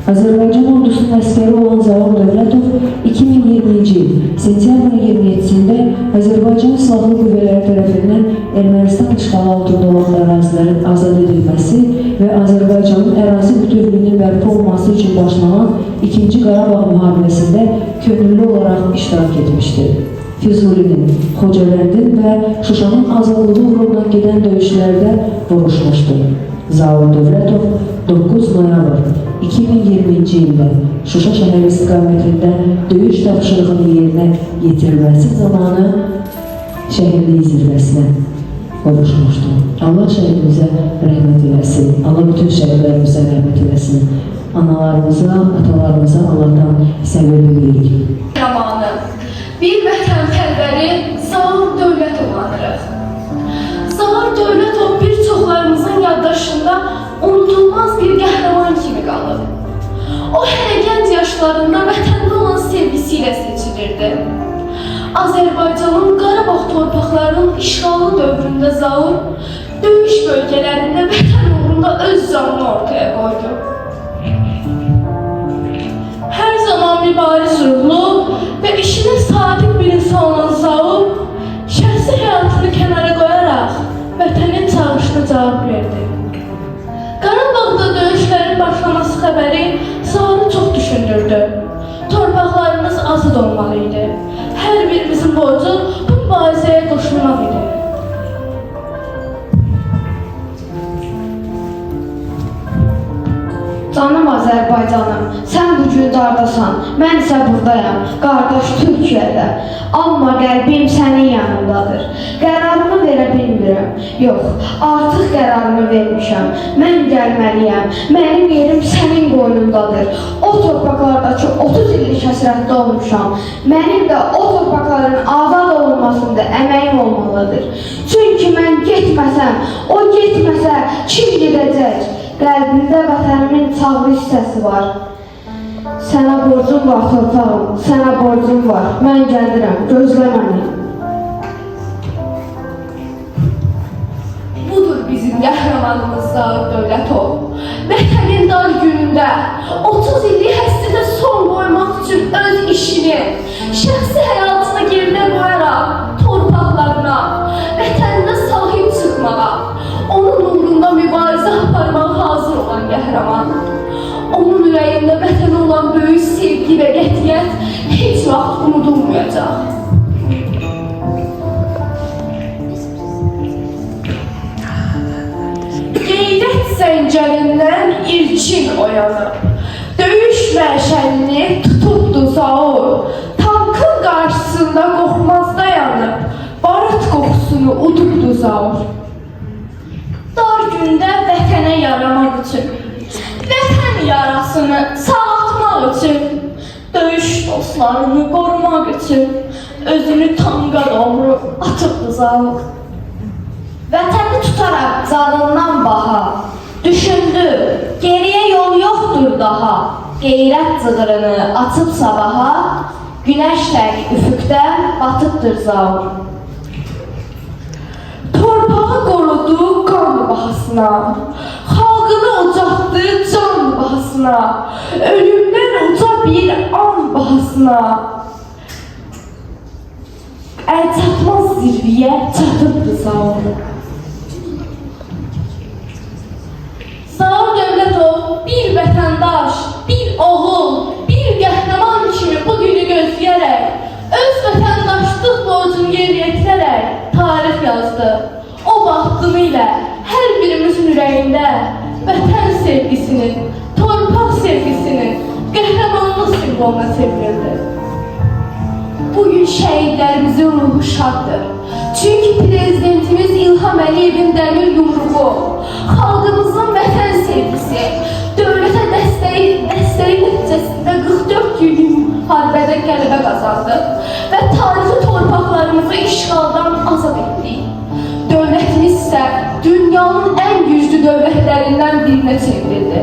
Azərbaycan ordusunun əskəri olan Zaur Dövlətov 2020-ci il sentyabrın 27-sində Azərbaycan Silahlı Qüvvələri tərəfindən Ermənistan işğalı altında olan ərazilərin azad edilməsi və Azərbaycanın ərazi bütövlüyünün bərpa olması üçün başlanan 2-ci Qarabağ müharibəsində könüllü olaraq iştirak etmişdir. Füzulinin, Xocavəndin və Şuşanın azadlığı uğruna gedən döyüşlərdə vuruşmuşdur. Zaur Dövlətov 9 noyabr 2020-ci ildə Şuşa şəhər istiqamətində döyüş tapşırığının yerinə yetirilməsi zamanı şəhərliyi zirvəsinə qovuşmuşdur. Allah şəhidimizə rəhmət eləsin, Allah bütün şəhidlərimizə rəhmət eləsin. Analarımıza, atalarımıza Allahdan səbir diləyirik. Zamanı bir vətənpərvəri Zaur Dövlətov anırıq. Zaur Dövlətov bir çoxlarımızın yaddaşında unutulmaz bir qəhrəman kimi qalıb. O hələ gənc yaşlarında vətəndə olan sevgisiyle seçilirdi. Azərbaycanın Qarabağ torpaqlarının işğalı dövründə Zaur döyüş bölgelərində vətən uğrunda öz canını ortaya qoydu. Hər zaman mübariz ruhlu və işinə sadiq bir insan olan Zaur şəxsi həyatını kənara qoyaraq vətənin çağrışına cavab verdi. Qarabağda döyüşlərin başlaması xəbəri Zaur'u çox düşündürdü. Torpaqlarımız azad olmalıydı. Hər birimizin borcu bu mübarizəyə qoşulmaq idi. Canım Azərbaycanım, sən bu gün dardasan, mən isə buradayam, qardaş Türkiyədə. Amma qəlbim sənin yanındadır. Qərarımı verə bilmirəm. Yox, artıq qərarımı vermişəm. Mən gəlməliyəm, mənim yerim sənin qoynundadır. O torpaqlardakı 30 illik həsrətdə olmuşam. Mənim də o torpaqların azad olunmasında əməyim olmalıdır. Çünki mən getməsəm, o getməsə kim gedəcək? Qəlbimdə vətənimin çağrı hissəsi var. Sənə borcum var torpağım, sənə borcum var. Mən gəlirəm, gözlə məni. Budur bizim qəhrəmanımız Zaur Dövlətov. Vətənin dar günündə 30 illik həsrətə son qoymaq üçün öz işini, şəxsi həyatını geridə qoyaraq torpaqlarına, vətəninə sahib çıxmağa, onun uğrunda mübarizə aparmağa hazır olan qəhrəman. Onun ürəyində vətənə olan böyük sevgi və qətiyyət heç vaxt unudulmayacaq. Qeyrət zəncərindən ilkin oyanıb, döyüş məşəlini tutubdu Zaur. Tankın qarşısında qorxmaz dayanıb, barıt qoxusunu udubdu Zaur. Dar gündə vətənə yaramaq üçün, vətən yarasını sağaltmaq üçün, döyüş dostlarını qorumaq üçün özünü tanqa doğru atıbdı Zaur. Vətəni tutaraq canından baha, düşündü, geriyə yol yoxdur daha. Qeyrət cığırını açıb sabaha, günəş tək üfüqdən batıbdır Zaur. Torpağı qorudu qan bahasına, xalqını ocaqdı can bahasına, ölümdən uca bir an bahasına. Əl çatmaz zirviyə çatıbdı Zaur. Zaur Dövlətov bir vətəndaş, bir oğul, bir qəhrəman kimi bu günü gözləyərək, öz vətəndaşlıq borcunu yerinə yetirərək tarix yazdı. O vaxtını ilə hər birimizin ürəyində vətən sevgisinin, torpaq sevgisinin, qəhrəmanlıq simvoluna çevrildi. Bugün şəhidlərimizin ruhu şaddır. Çünki Prezidentimiz İlham Əliyevin dəmir yumruğu, xalqımızın vətən sevgisi, dövlətə dəstəyi nəticəsində 44 günlük müharibədə qələbə qazandı və tarixi torpaqlarımızı işğaldan azad etdik. Dövlətimiz isə dünyanın ən güclü dövlətlərindən birinə çevrildi.